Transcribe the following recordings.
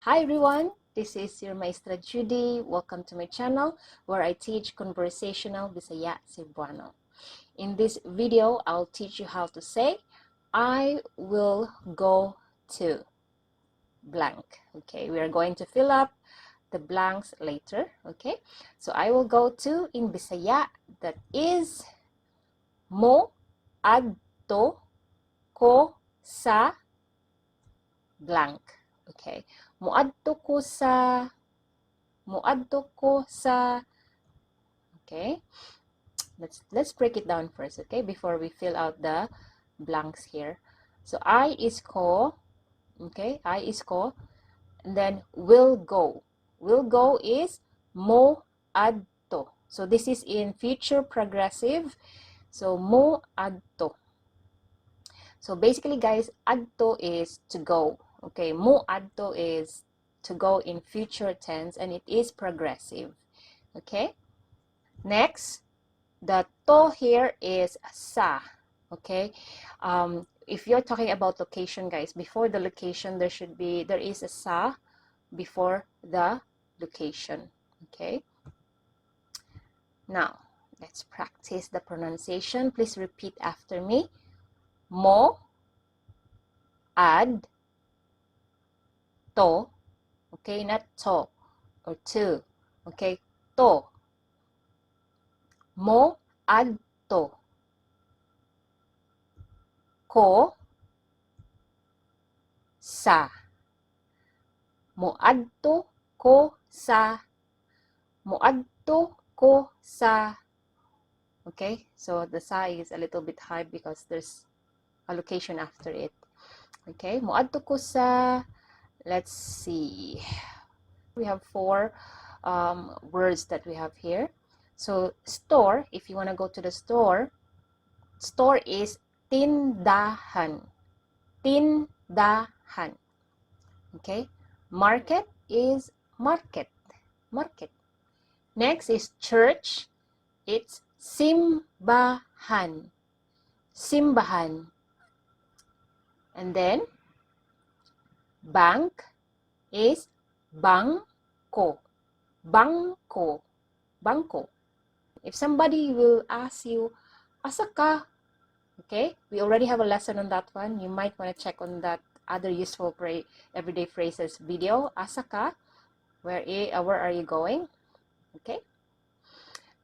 Hi everyone, this is your Maestra Judy. Welcome to my channel where I teach Conversational Bisaya Cebuano. In this video, I'll teach you how to say, I will go to blank. Okay, we are going to fill up the blanks later. Okay, so I will go to in Bisaya, that is mo adto ko sa blank. Okay, muadto ko sa, okay, let's break it down first, okay, before we fill out the blanks here. So I is ko, okay, I is ko, and then will go is mo adto. So this is in future progressive, so mo adto. So basically guys, adto is to go. Okay, mo adto is to go in future tense and it is progressive. Okay, next, the to here is sa. Okay, if you're talking about location guys, before the location there is a sa before the location. Okay, now let's practice the pronunciation. Please repeat after me. Mo ad to, okay, not to or to, okay, to. Mo adto ko sa. Mo adto ko sa. Mo adto ko sa. Okay, so the sa is a little bit high because there's a location after it. Okay, mo adto ko sa. Let's see. We have four words that we have here. So store, if you want to go to the store, store is tindahan. Tindahan. Okay. Market is market. Market. Next is church. It's simbahan. Simbahan. And then bank is bangko. Bangko. Bangko. If somebody will ask you, asa ka? Okay, we already have a lesson on that one. You might want to check on that other useful everyday phrases video. Asa ka? Where are you going? Okay.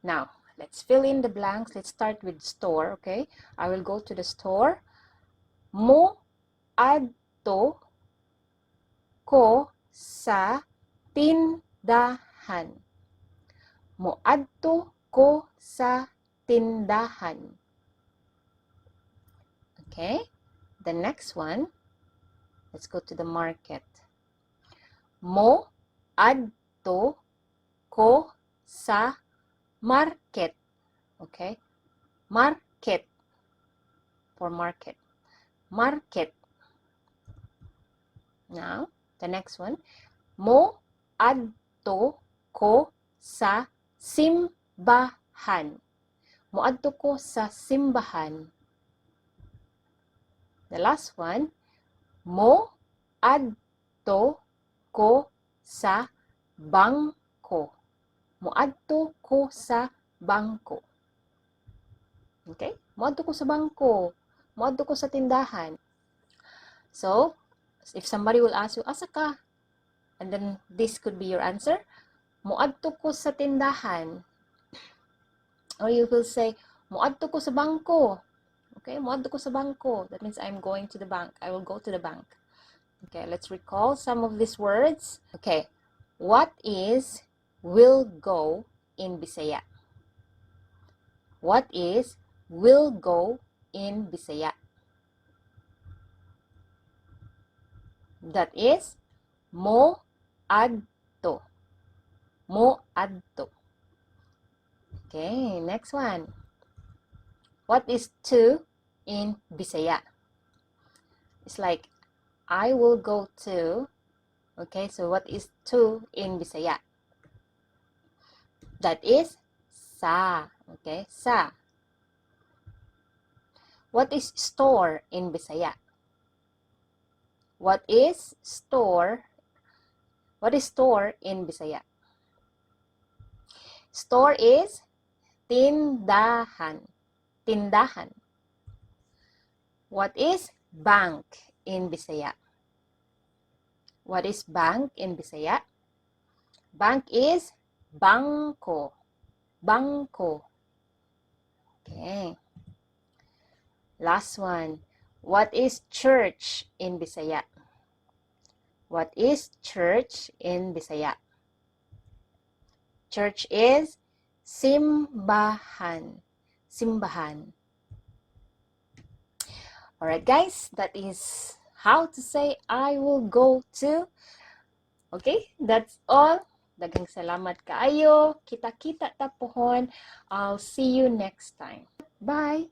Now, let's fill in the blanks. Let's start with store. Okay, I will go to the store. Mo adto ko sa tindahan. Mo adto ko sa tindahan. Okay, the next one, let's go to the market. Mo adto ko sa market. Okay, market for market. Market. Now, the next one, mo adto ko sa simbahan. Mo adto ko sa simbahan. The last one, mo adto ko sa bangko. Mo adto ko sa bangko. Okay? Mo adto ko sa bangko. Mo adto ko sa tindahan. So, if somebody will ask you, asa ka? And then this could be your answer. Mo adto ko sa tindahan. Or you will say, mo adto ko sa bangko. Okay, mo adto ko sa bangko. That means I'm going to the bank. I will go to the bank. Okay, let's recall some of these words. Okay, what is will go in Bisaya? What is will go in Bisaya? That is mo adto. Mo adto. Okay, next one. What is to in Bisaya? It's like I will go to. Okay, so what is to in Bisaya? That is sa. Okay, sa. What is store in Bisaya? What is store What is store in Bisaya? Store is tindahan. Tindahan. What is bank in Bisaya? What is bank in Bisaya? Bank is bangko. Bangko. Okay. Last one. What is church in Bisaya? What is church in Bisaya? Church is simbahan. Simbahan. Alright guys, that is how to say I will go to. Okay, that's all. Daghang salamat kaayo. Kita-kita ta pohon. I'll see you next time. Bye!